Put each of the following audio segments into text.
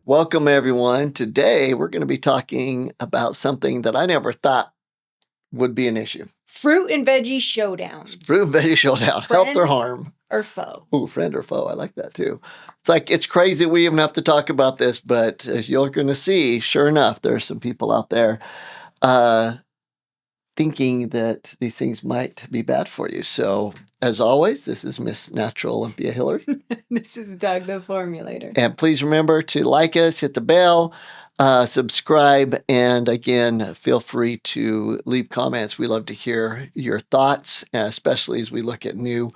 Welcome, everyone. Today, we're going to be talking about something that I never thought would be an issue. Fruit and Veggie Showdown. Fruit Veggie Showdown. Health or harm. Or foe. Ooh, friend or foe. I like that too. It's crazy we even have to talk about this, but as you're going to see, sure enough, there are some people out there thinking that these things might be bad for you. So, as always, this is Miss Natural Olympia Hilary. This is Doug, the Formulator. And please remember to like us, hit the bell, subscribe, and again, feel free to leave comments. We love to hear your thoughts, especially as we look at new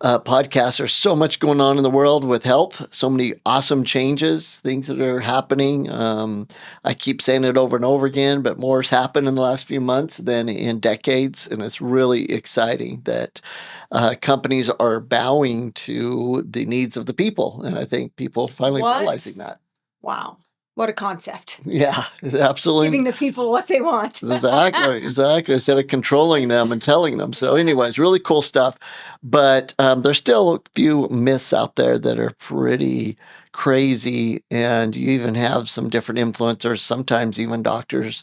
podcasts. There's so much going on in the world with health, so many awesome changes, things that are happening. I keep saying it over and over again, but more has happened in the last few months than in decades. And it's really exciting that companies are bowing to the needs of the people. And I think people finally realizing that. Wow. What a concept. Yeah, absolutely. Giving the people what they want. Exactly. Instead of controlling them and telling them. So anyways, really cool stuff. But there's still a few myths out there that are pretty crazy. And you even have some different influencers, sometimes even doctors,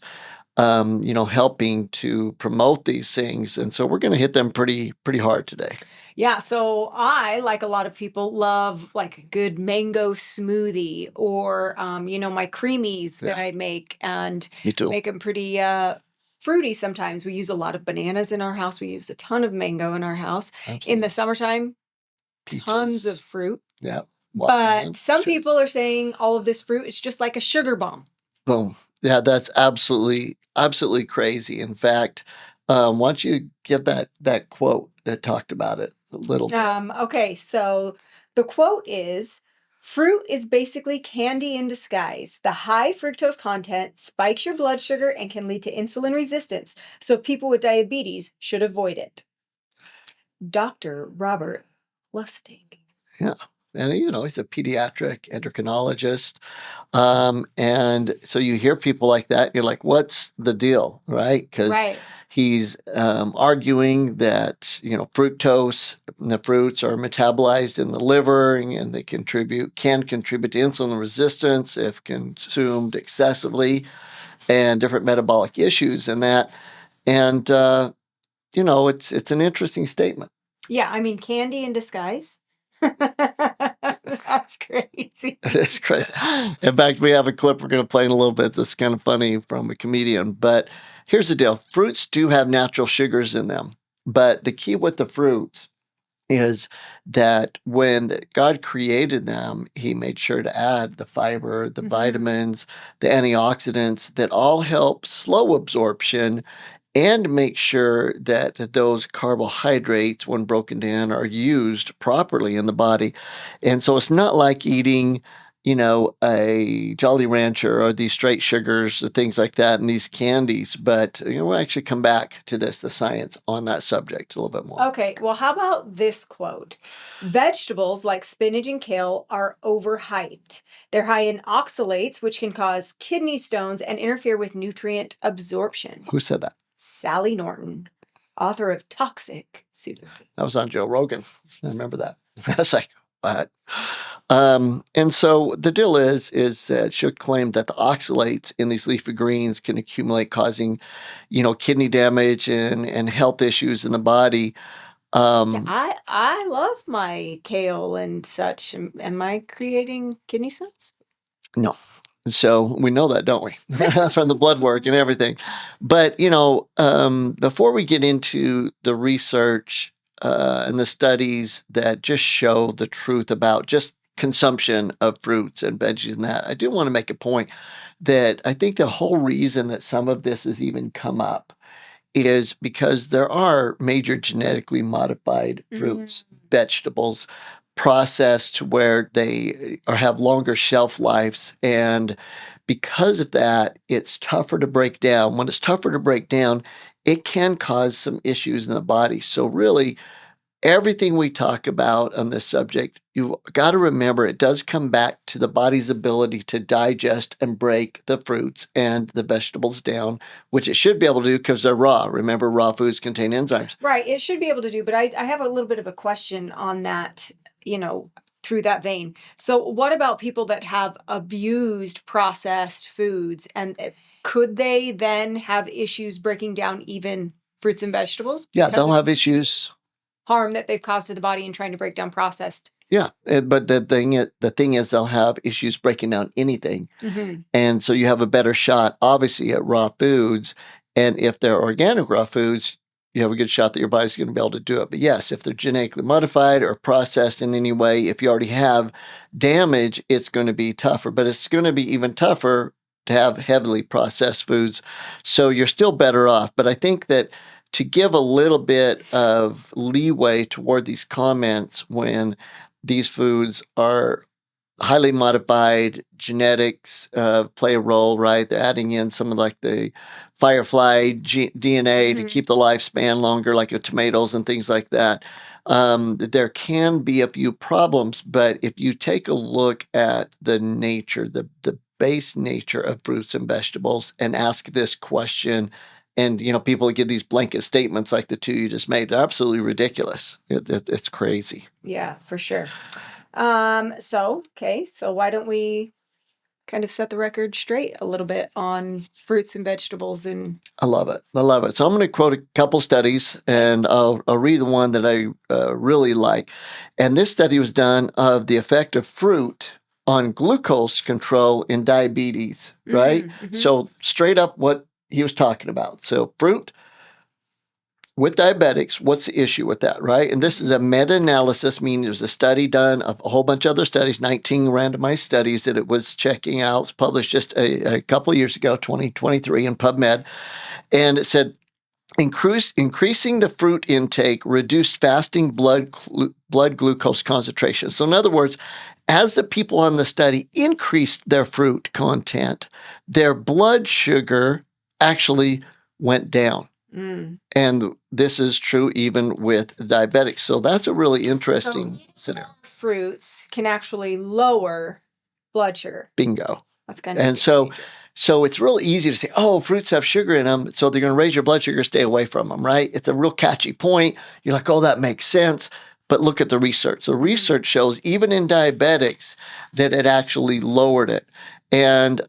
helping to promote these things. And so we're going to hit them pretty hard today. Yeah, so I, like a lot of people, love like a good mango smoothie or, my creamies that I make and make them pretty fruity sometimes. We use a lot of bananas in our house. We use a ton of mango in our house. Absolutely. In the summertime, peaches. Tons of fruit. Yeah. But some people are saying all of this fruit is just like a sugar bomb. Boom. Yeah, that's absolutely crazy. In fact, why don't you give that quote that talked about it a little bit? Okay, so the quote is, "Fruit is basically candy in disguise. The high fructose content spikes your blood sugar and can lead to insulin resistance, so people with diabetes should avoid it." Dr. Robert Lustig. Yeah. And, he's a pediatric endocrinologist. And so you hear people like that, you're like, what's the deal, right? Because he's arguing that, fructose in the fruits are metabolized in the liver and they can contribute to insulin resistance if consumed excessively and different metabolic issues in that. And, it's an interesting statement. Yeah, I mean, candy in disguise. That's crazy. It's crazy. In fact, we have a clip we're going to play in a little bit that's kind of funny from a comedian. But here's the deal. Fruits do have natural sugars in them. But the key with the fruits is that when God created them, he made sure to add the fiber, the vitamins, the antioxidants that all help slow absorption and make sure that those carbohydrates, when broken down, are used properly in the body. And so it's not like eating, a Jolly Rancher or these straight sugars, things like that, and these candies. But, we'll actually come back to the science on that subject a little bit more. Okay, well, how about this quote? "Vegetables like spinach and kale are overhyped. They're high in oxalates, which can cause kidney stones and interfere with nutrient absorption." Who said that? Sally Norton, author of Toxic Superfood. That was on Joe Rogan. I remember that. I was like, what? And so the deal is that she'll claim that the oxalates in these leafy greens can accumulate, causing, kidney damage and health issues in the body. I love my kale and such. Am I creating kidney stones? No. So we know that, don't we? From the blood work and everything. But, before we get into the research and the studies that just show the truth about just consumption of fruits and veggies and that, I do want to make a point that I think the whole reason that some of this has even come up is because there are major genetically modified fruits, vegetables, processed to where they have longer shelf lives. And because of that, it's tougher to break down. When it's tougher to break down, it can cause some issues in the body. So really, everything we talk about on this subject, you've got to remember it does come back to the body's ability to digest and break the fruits and the vegetables down, which it should be able to do because they're raw. Remember, raw foods contain enzymes. Right. It should be able to do. But I have a little bit of a question on that. through that vein. So what about people that have abused processed foods, and could they then have issues breaking down even fruits and vegetables? Yeah, they'll have issues. Harm that they've caused to the body in trying to break down processed. Yeah, but the thing is they'll have issues breaking down anything. And so you have a better shot, obviously, at raw foods. And if they're organic raw foods, you have a good shot that your body's going to be able to do it. But yes, if they're genetically modified or processed in any way, if you already have damage, it's going to be tougher. But it's going to be even tougher to have heavily processed foods. So you're still better off. But I think that to give a little bit of leeway toward these comments when these foods are highly modified, genetics play a role, right? They're adding in some of like the firefly DNA to keep the lifespan longer, like your tomatoes and things like that. There can be a few problems, but if you take a look at the nature, the base nature of fruits and vegetables, and ask this question, and people give these blanket statements like the two you just made, they're absolutely ridiculous. It's crazy. Yeah, for sure. So why don't we kind of set the record straight a little bit on fruits and vegetables? And I love it. So I'm going to quote a couple studies, and I'll read the one that I really like. And this study was done of the effect of fruit on glucose control in diabetes, right? So straight up what he was talking about. So fruit with diabetics, what's the issue with that, right? And this is a meta-analysis, meaning there's a study done of a whole bunch of other studies, 19 randomized studies that it was checking out. It was published just a couple of years ago, 2023 in PubMed. And it said, increasing the fruit intake reduced fasting blood glucose concentration. So in other words, as the people on the study increased their fruit content, their blood sugar actually went down. And this is true even with diabetics. So that's a really interesting scenario. Fruits can actually lower blood sugar. Bingo. That's kind of. And so it's real easy to say, oh, fruits have sugar in them, so they're going to raise your blood sugar, stay away from them, right? It's a real catchy point. You're like, oh, that makes sense. But look at the research. The research shows even in diabetics that it actually lowered it. And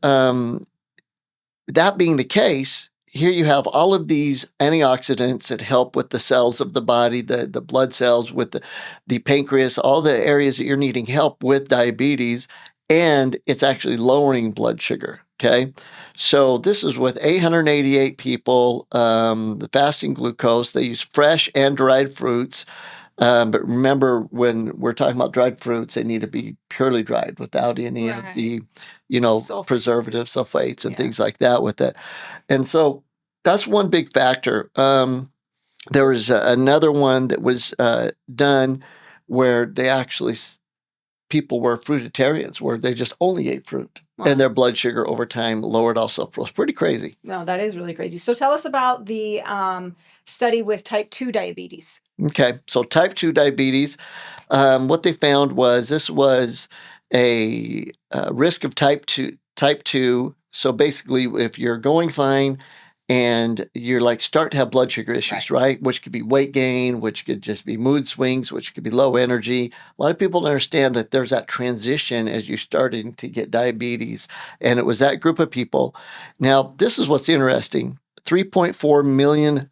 that being the case, here you have all of these antioxidants that help with the cells of the body, the blood cells, with the pancreas, all the areas that you're needing help with diabetes, and it's actually lowering blood sugar, okay? So this is with 888 people, the fasting glucose. They use fresh and dried fruits. But remember, when we're talking about dried fruits, they need to be purely dried without any of the, preservatives, sulfates, and things like that with it. And so that's one big factor. There was another one that was done where they actually, people were fruitarians, where they just only ate fruit. Wow. And their blood sugar over time lowered also. It was pretty crazy. No, that is really crazy. So tell us about the study with type 2 diabetes. Okay, so type 2 diabetes, what they found was this was a risk of type 2. So basically, if you're going fine and you're like start to have blood sugar issues, right? Which could be weight gain, which could just be mood swings, which could be low energy. A lot of people don't understand that there's that transition as you're starting to get diabetes. And it was that group of people. Now, this is what's interesting. 3.4 million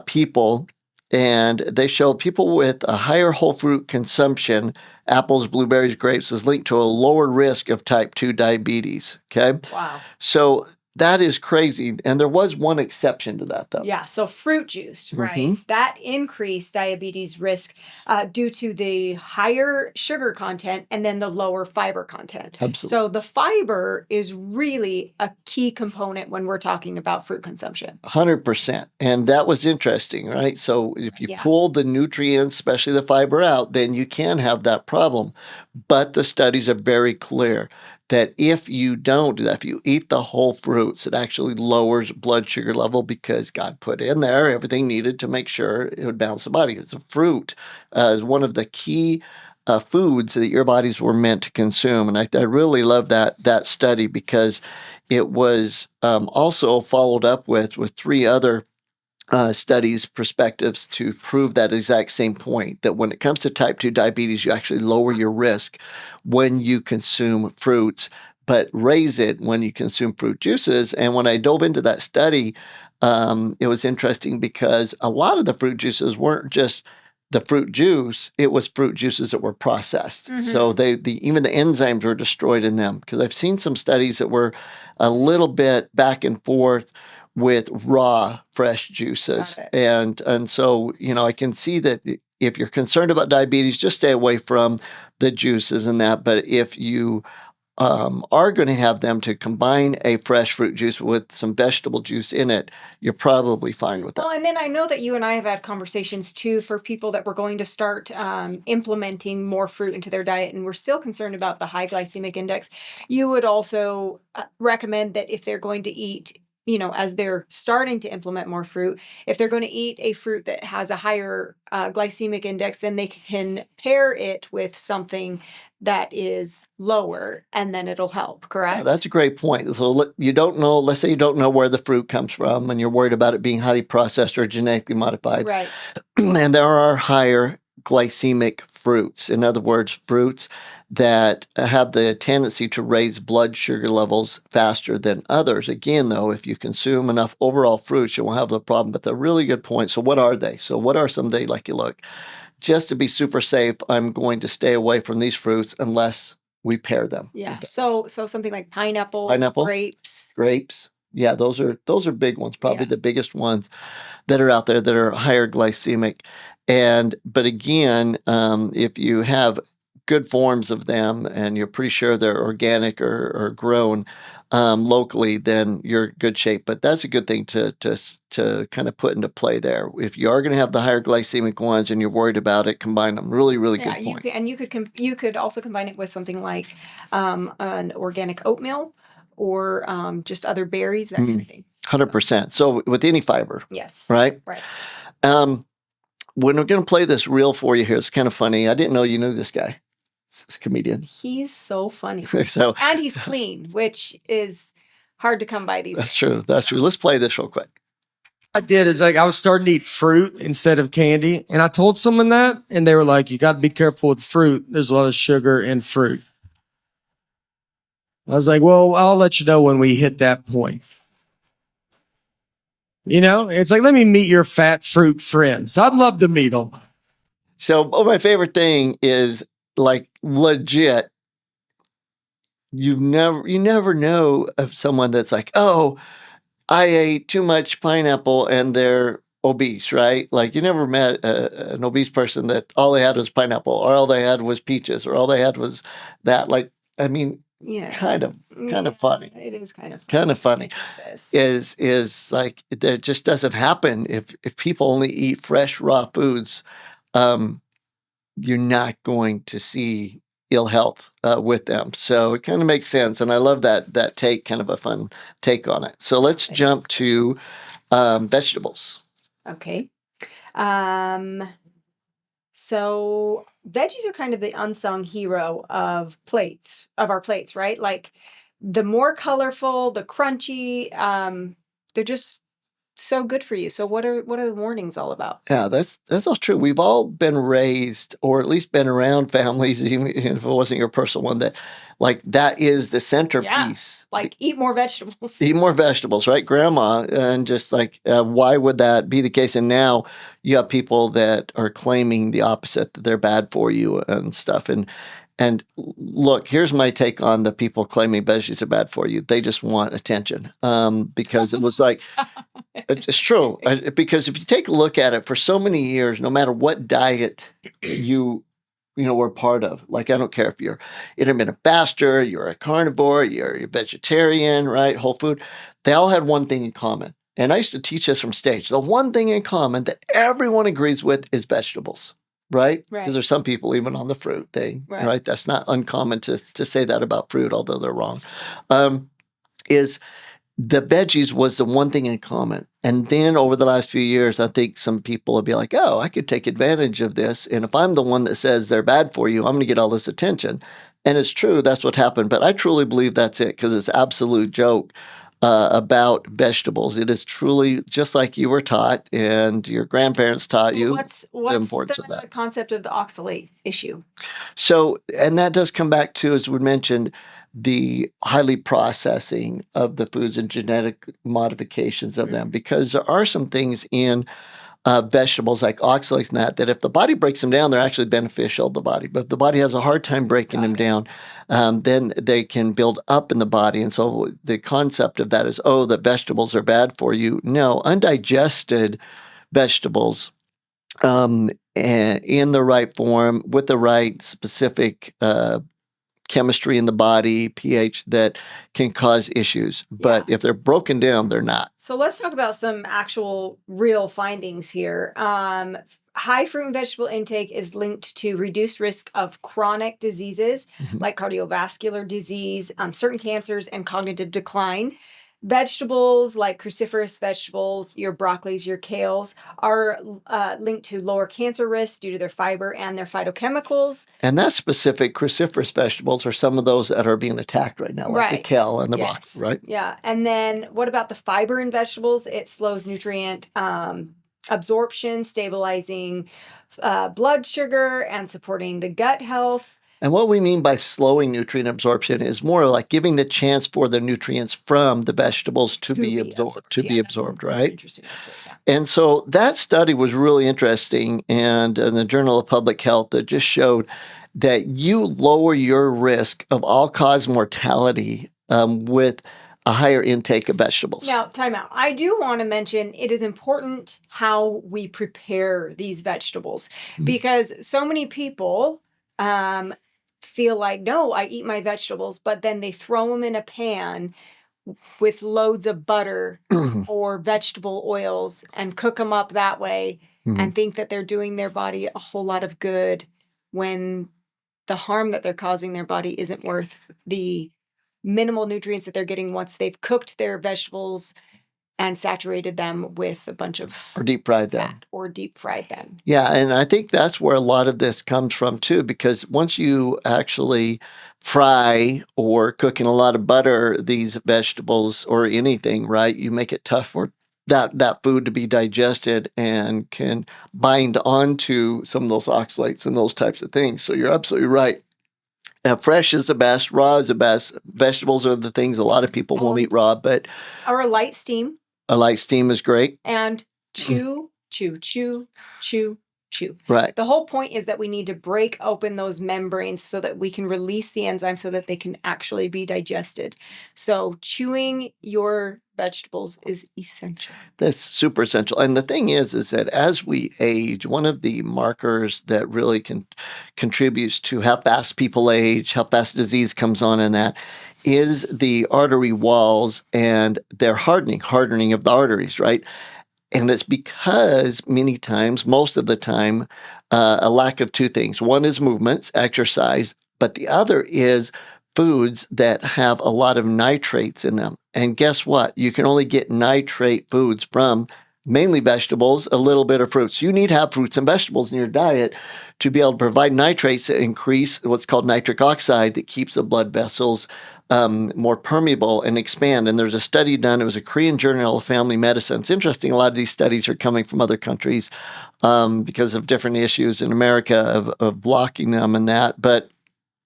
people, and they show people with a higher whole fruit consumption, apples, blueberries, grapes, is linked to a lower risk of type 2 diabetes. Okay. Wow. So that is crazy. And there was one exception to that, though. Yeah. So fruit juice, right? That increased diabetes risk due to the higher sugar content and then the lower fiber content. Absolutely. So the fiber is really a key component when we're talking about fruit consumption. 100%. And that was interesting, right? So if you pull the nutrients, especially the fiber out, then you can have that problem. But the studies are very clear that if you don't do that, if you eat the whole fruits, it actually lowers blood sugar level because God put in there everything needed to make sure it would balance the body. It's a fruit is one of the key foods that your bodies were meant to consume. And I really love that study because it was also followed up with 3 other studies, perspectives to prove that exact same point, that when it comes to type 2 diabetes, you actually lower your risk when you consume fruits, but raise it when you consume fruit juices. And when I dove into that study, it was interesting because a lot of the fruit juices weren't just the fruit juice, it was fruit juices that were processed. Mm-hmm. So even the enzymes were destroyed in them. Because I've seen some studies that were a little bit back and forth with raw, fresh juices. And so, I can see that if you're concerned about diabetes, just stay away from the juices and that. But if you are going to have them to combine a fresh fruit juice with some vegetable juice in it, you're probably fine with that. Well, and then I know that you and I have had conversations too for people that were going to start implementing more fruit into their diet, and we're still concerned about the high glycemic index. You would also recommend that if they're going to eat, as they're starting to implement more fruit, if they're going to eat a fruit that has a higher glycemic index, then they can pair it with something that is lower, and then it'll help, correct? Yeah, that's a great point. So let's say you don't know where the fruit comes from and you're worried about it being highly processed or genetically modified. Right. And there are higher glycemic fruits. In other words, fruits that have the tendency to raise blood sugar levels faster than others. Again, though, if you consume enough overall fruits, you won't have the problem. But they're really good point. So what are they? So what are some they like you look? Just to be super safe, I'm going to stay away from these fruits unless we pair them. Yeah. So something like pineapple, grapes. Yeah, those are big ones, probably the biggest ones that are out there that are higher glycemic. But again, if you have good forms of them and you're pretty sure they're organic or grown locally, then you're in good shape. But that's a good thing to kind of put into play there. If you are going to have the higher glycemic ones and you're worried about it, combine them. Really, really good point. You could also combine it with something like an organic oatmeal or just other berries, that kind of thing. 100%. So with any fiber. Yes. Right? Right. When we're going to play this reel for you here, it's kind of funny. I didn't know you knew this guy. This comedian. He's so funny. And he's clean, which is hard to come by these days. That's true. Let's play this real quick. I did is I was starting to eat fruit instead of candy. And I told someone that, and they were like, you got to be careful with fruit. There's a lot of sugar in fruit. I was like, well, I'll let you know when we hit that point. It's like, let me meet your fat fruit friends. I'd love to meet them. So my favorite thing is like legit. You never know of someone that's like, oh, I ate too much pineapple and they're obese, right? Like you never met an obese person that all they had was pineapple or all they had was peaches or all they had was that. Like, I mean, kind of funny. It is kind of funny. Is like that just doesn't happen if people only eat fresh raw foods. You're not going to see ill health with them. So it kind of makes sense. And I love that take, kind of a fun take on it. So let's jump to vegetables. Okay. So veggies are kind of the unsung hero of our plates, right? Like the more colorful, the crunchy, they're just so good for you. So what are the warnings all about? Yeah, that's all true. We've all been raised, or at least been around families, even if it wasn't your personal one, that like that is the centerpiece. Yeah, like eat more vegetables. Eat more vegetables, right, Grandma? And just like, why would that be the case? And now you have people that are claiming the opposite, that they're bad for you and stuff. And look, here's my take on the people claiming veggies are bad for you. They just want attention because it was like, it's true. Because if you take a look at it for so many years, no matter what diet you were part of, like I don't care if you're intermittent faster, you're a carnivore, you're a vegetarian, right? Whole food, they all had one thing in common. And I used to teach this from stage. The one thing in common that everyone agrees with is vegetables. Right? Because there's some people even on the fruit thing, right? That's not uncommon to say that about fruit, although they're wrong. Is the veggies was the one thing in common. And then over the last few years, I think some people will be like, oh, I could take advantage of this. And if I'm the one that says they're bad for you, I'm going to get all this attention. And it's true. That's what happened. But I truly believe that's it because it's absolute joke. about vegetables. It is truly just like you were taught and your grandparents taught you What's the importance of the that. concept of the oxalate issue? So, and that does come back to, as we mentioned, the highly processing of the foods and genetic modifications of them, because there are some things in vegetables like oxalates and that if the body breaks them down, they're actually beneficial to the body. But if the body has a hard time breaking them down, then they can build up in the body. And so the concept of that is, that vegetables are bad for you. No, undigested vegetables in the right form with the right specific chemistry in the body, pH, that can cause issues. But if they're broken down, they're not. So let's talk about some actual real findings here. High fruit and vegetable intake is linked to reduced risk of chronic diseases like cardiovascular disease, certain cancers, and cognitive decline. Vegetables like cruciferous vegetables, your broccolis, your kales, are linked to lower cancer risk due to their fiber and their phytochemicals. And that specific cruciferous vegetables are some of those that are being attacked right now, like the kale and the broccoli, right? Yeah. And then what about the fiber in vegetables? It slows nutrient absorption, stabilizing blood sugar, and supporting the gut health. And what we mean by slowing nutrient absorption is more like giving the chance for the nutrients from the vegetables to be absorbed, right? Interesting. And so that study was really interesting, and in the Journal of Public Health, that just showed that you lower your risk of all-cause mortality with a higher intake of vegetables. Now, time out. I do want to mention it is important how we prepare these vegetables, because so many people feel like, no, I eat my vegetables, but then they throw them in a pan with loads of butter or vegetable oils and cook them up that way and think that they're doing their body a whole lot of good, when the harm that they're causing their body isn't worth the minimal nutrients that they're getting once they've cooked their vegetables and saturated them with a bunch of or deep fried them. Yeah, and I think that's where a lot of this comes from too, because once you actually fry or cook in a lot of butter these vegetables or anything, right, you make it tough for that food to be digested and can bind onto some of those oxalates and those types of things. So you're absolutely right. Fresh is the best. Raw is the best. Vegetables are the things a lot of people won't eat raw, but or a light steam. A light steam is great. And chew, chew, chew, chew, chew. Right. The whole point is that we need to break open those membranes so that we can release the enzymes so that they can actually be digested. So chewing your vegetables is essential. That's super essential. And the thing is that as we age, one of the markers that really contributes to how fast people age, how fast disease comes on in that, is the artery walls and their hardening of the arteries, right? And it's because many times, most of the time, a lack of two things. One is movements, exercise, but the other is foods that have a lot of nitrates in them. And guess what? You can only get nitrate foods from mainly vegetables, a little bit of fruits. You need to have fruits and vegetables in your diet to be able to provide nitrates that increase what's called nitric oxide that keeps the blood vessels more permeable and expand. And there's a study done. It was a Korean Journal of Family Medicine. It's interesting. A lot of these studies are coming from other countries because of different issues in America of blocking them and that. But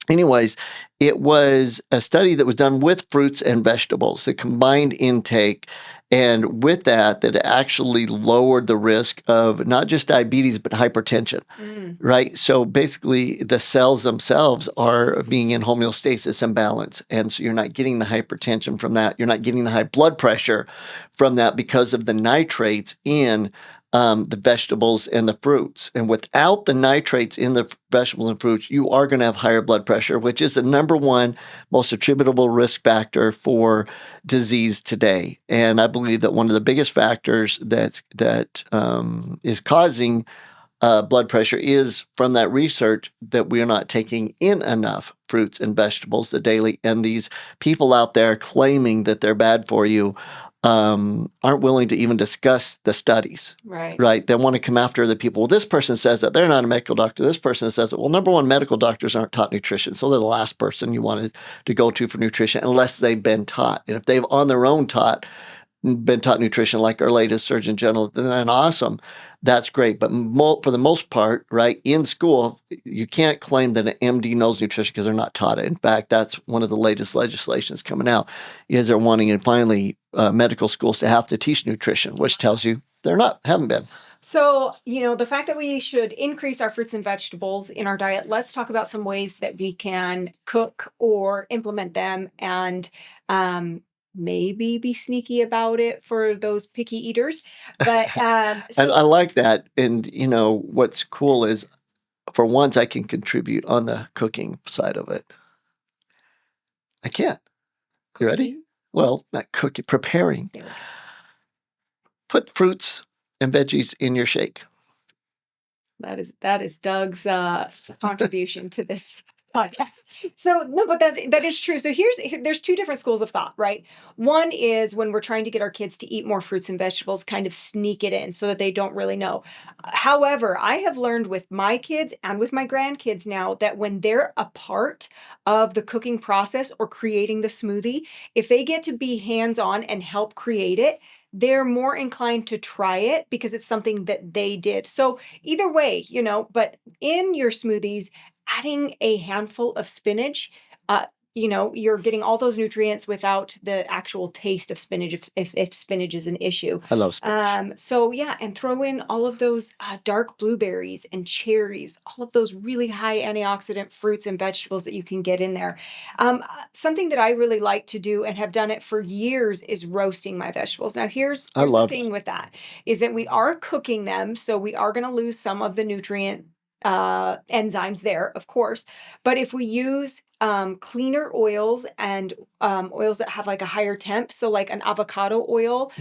anyways, it was a study that was done with fruits and vegetables, the combined intake. And with that actually lowered the risk of not just diabetes, but hypertension, right? So basically the cells themselves are being in homeostasis and balance. And so you're not getting the hypertension from that. You're not getting the high blood pressure from that because of the nitrates in the vegetables and the fruits. And without the nitrates in the vegetables and fruits, you are going to have higher blood pressure, which is the number one most attributable risk factor for disease today. And I believe that one of the biggest factors that is causing blood pressure is from that research that we are not taking in enough fruits and vegetables the daily. And these people out there claiming that they're bad for you aren't willing to even discuss the studies. Right. They want to come after the people. Well, this person says that they're not a medical doctor. This person says that. Well, number one, medical doctors aren't taught nutrition. So they're the last person you wanted to go to for nutrition unless they've been taught. And if they've on their own been taught nutrition like our latest Surgeon General, then awesome. That's great. But for the most part, right, in school, you can't claim that an MD knows nutrition because they're not taught it. In fact, that's one of the latest legislations coming out is they're wanting and finally medical schools to have to teach nutrition, which tells you haven't been. So, the fact that we should increase our fruits and vegetables in our diet, let's talk about some ways that we can cook or implement them and maybe be sneaky about it for those picky eaters. But I like that. And, what's cool is for once I can contribute on the cooking side of it. I can. You ready? Well, not cooking, preparing. Put fruits and veggies in your shake. That is Doug's contribution to this podcast. So no, but that is true. So there's two different schools of thought, right? One is when we're trying to get our kids to eat more fruits and vegetables, kind of sneak it in so that they don't really know. However, I have learned with my kids and with my grandkids now that when they're a part of the cooking process or creating the smoothie, if they get to be hands-on and help create it, they're more inclined to try it because it's something that they did. So either way, but in your smoothies, adding a handful of spinach, you're getting all those nutrients without the actual taste of spinach if spinach is an issue. I love spinach. So yeah, and throw in all of those dark blueberries and cherries, all of those really high antioxidant fruits and vegetables that you can get in there. Something that I really like to do and have done it for years is roasting my vegetables. Now here's the thing with that is that we are cooking them, so we are going to lose some of the nutrient enzymes there, of course. But if we use cleaner oils and oils that have like a higher temp, so like an avocado oil,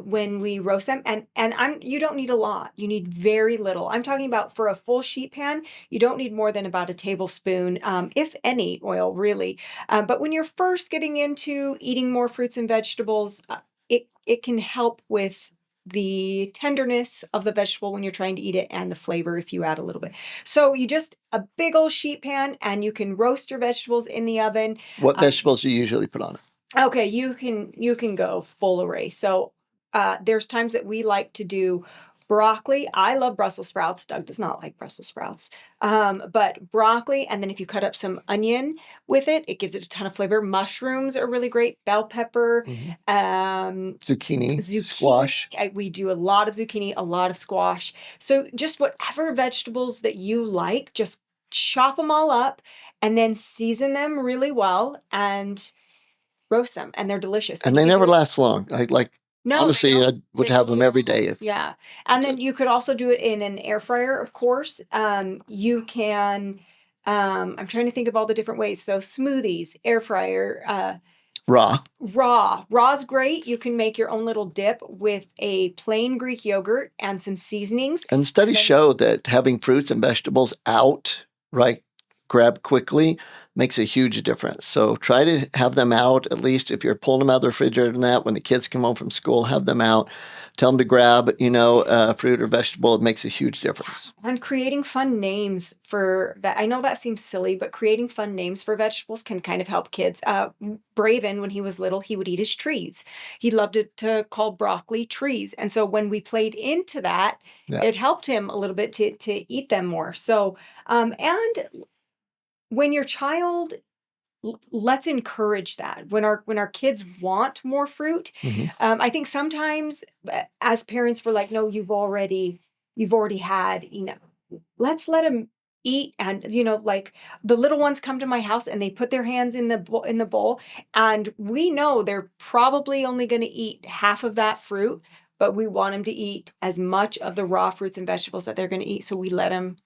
when we roast them, and you don't need a lot, you need very little. I'm talking about for a full sheet pan, you don't need more than about a tablespoon, if any oil really. But when you're first getting into eating more fruits and vegetables, it can help with the tenderness of the vegetable when you're trying to eat it and the flavor if you add a little bit. So you just a big old sheet pan and you can roast your vegetables in the oven. What vegetables do you usually put on it? Okay, you can go full array. So there's times that we like to do broccoli. I love Brussels sprouts. Doug does not like Brussels sprouts. But broccoli, and then if you cut up some onion with it, it gives it a ton of flavor. Mushrooms are really great. Bell pepper, zucchini, squash. We do a lot of zucchini, a lot of squash. So just whatever vegetables that you like, just chop them all up and then season them really well and roast them, and they're delicious. And they never last long. No, honestly, I would have them every day. Yeah. And then you could also do it in an air fryer, of course. You can, I'm trying to think of all the different ways. So smoothies, air fryer, raw. Raw's great. You can make your own little dip with a plain Greek yogurt and some seasonings. And studies show that having fruits and vegetables out, right, grab quickly, makes a huge difference. So try to have them out, at least if you're pulling them out of the refrigerator and that, when the kids come home from school, have them out. Tell them to grab, fruit or vegetable. It makes a huge difference. And creating fun names for that. I know that seems silly, but creating fun names for vegetables can kind of help kids. Braven, when he was little, he would eat his trees. He loved it to call broccoli trees. And so when we played into that, it helped him a little bit to eat them more. So, and when your child, let's encourage that. When our kids want more fruit, I think sometimes as parents we're like, no, you've already had enough. Let's let them eat, and like the little ones come to my house and they put their hands in the bowl, and we know they're probably only going to eat half of that fruit, but we want them to eat as much of the raw fruits and vegetables that they're going to eat. So we let them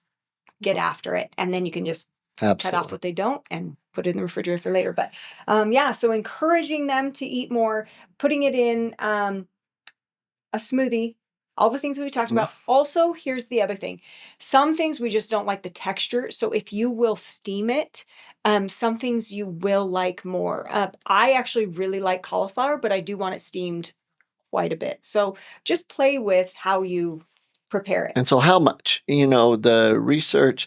get after it, and then you can just cut off what they don't and put it in the refrigerator for later. But so encouraging them to eat more, putting it in a smoothie All the things we talked about. Also, here's the other thing. Some things we just don't like the texture. So if you will steam it, some things you will like more. I actually really like cauliflower, but I do want it steamed quite a bit. So just play with how you prepare it. And so how much? The research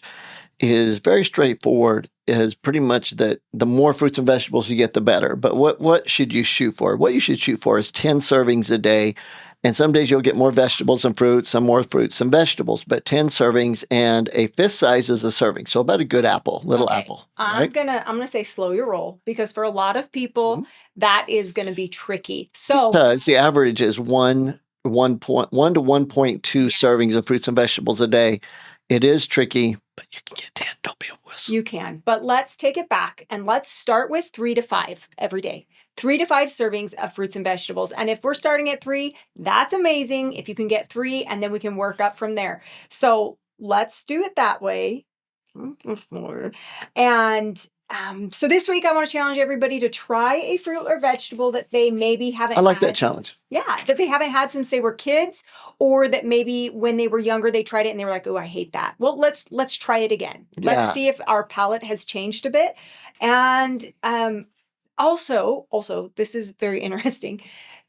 is very straightforward, is pretty much that the more fruits and vegetables you get, the better. But what should you shoot for? What you should shoot for is 10 servings a day. And some days you'll get more vegetables than fruits, some more fruits than vegetables, but 10 servings, and a fist size is a serving. So about a good apple, little apple. Right? I'm gonna say slow your roll, because for a lot of people that is gonna be tricky. So because the average is 1 to 1.2 servings of fruits and vegetables a day. It is tricky, but you can get 10. Don't be a wuss. You can. But let's take it back and let's start with 3 to 5 every day. 3 to 5 servings of fruits and vegetables. And if we're starting at 3, that's amazing. If you can get 3, and then we can work up from there. So let's do it that way. And so this week I want to challenge everybody to try a fruit or vegetable that they maybe haven't had. I like that challenge. Yeah, that they haven't had since they were kids, or that maybe when they were younger they tried it and they were like, "Oh, I hate that." Well, let's try it again. Yeah. Let's see if our palate has changed a bit. And also this is very interesting.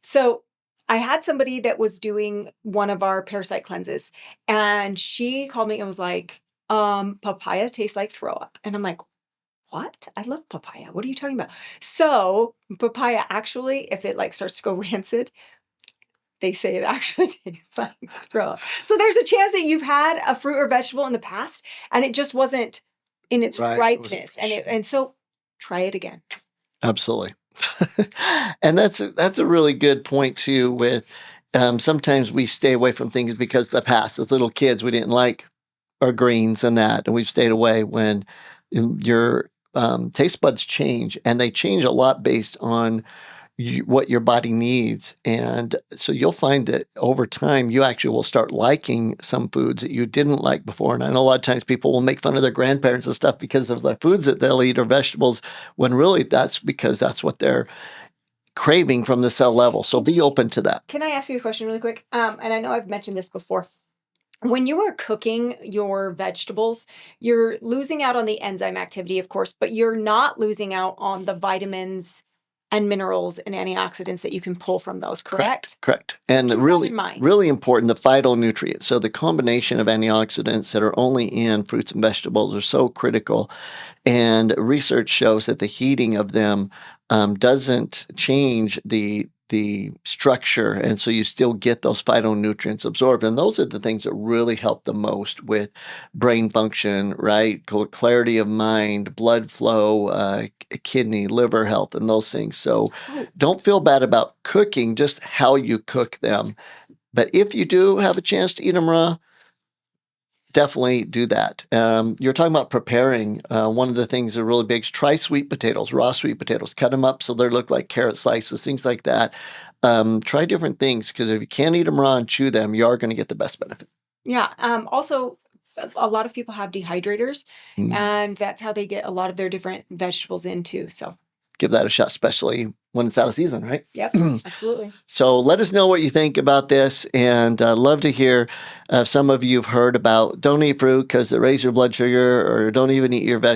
So I had somebody that was doing one of our parasite cleanses, and she called me and was like, papaya tastes like throw up. And I'm like, what? I love papaya. What are you talking about? So papaya actually, if it like starts to go rancid, they say it actually tastes like throw up. So there's a chance that you've had a fruit or vegetable in the past and it just wasn't in its ripeness. And so try it again. Absolutely. And that's a really good point too, with sometimes we stay away from things because of the past. As little kids, we didn't like our greens and that, and we've stayed away. When your taste buds change, and they change a lot based on what your body needs. And so you'll find that over time, you actually will start liking some foods that you didn't like before. And I know a lot of times people will make fun of their grandparents and stuff because of the foods that they'll eat or vegetables, when really that's because that's what they're craving from the cell level. So be open to that. Can I ask you a question really quick? And I know I've mentioned this before. When you are cooking your vegetables, you're losing out on the enzyme activity, of course, but you're not losing out on the vitamins and minerals and antioxidants that you can pull from those, correct? Correct. So and keep really, that in mind. really important, the phytonutrients. So the combination of antioxidants that are only in fruits and vegetables are so critical. And research shows that the heating of them doesn't change the structure, and so you still get those phytonutrients absorbed. And those are the things that really help the most with brain function, right? Clarity of mind, blood flow, kidney, liver health, and those things. So don't feel bad about cooking, just how you cook them. But if you do have a chance to eat them raw, definitely do that. You're talking about preparing. One of the things that are really big is try sweet potatoes, raw sweet potatoes. Cut them up so they look like carrot slices, things like that. Try different things, because if you can't eat them raw and chew them, you are going to get the best benefit. Yeah. Also, a lot of people have dehydrators, and that's how they get a lot of their different vegetables in too. So give that a shot, especially when it's out of season, right? Yep, absolutely. So let us know what you think about this, and love to hear some of you have heard about don't eat fruit because it raises your blood sugar, or don't even eat your vegetables.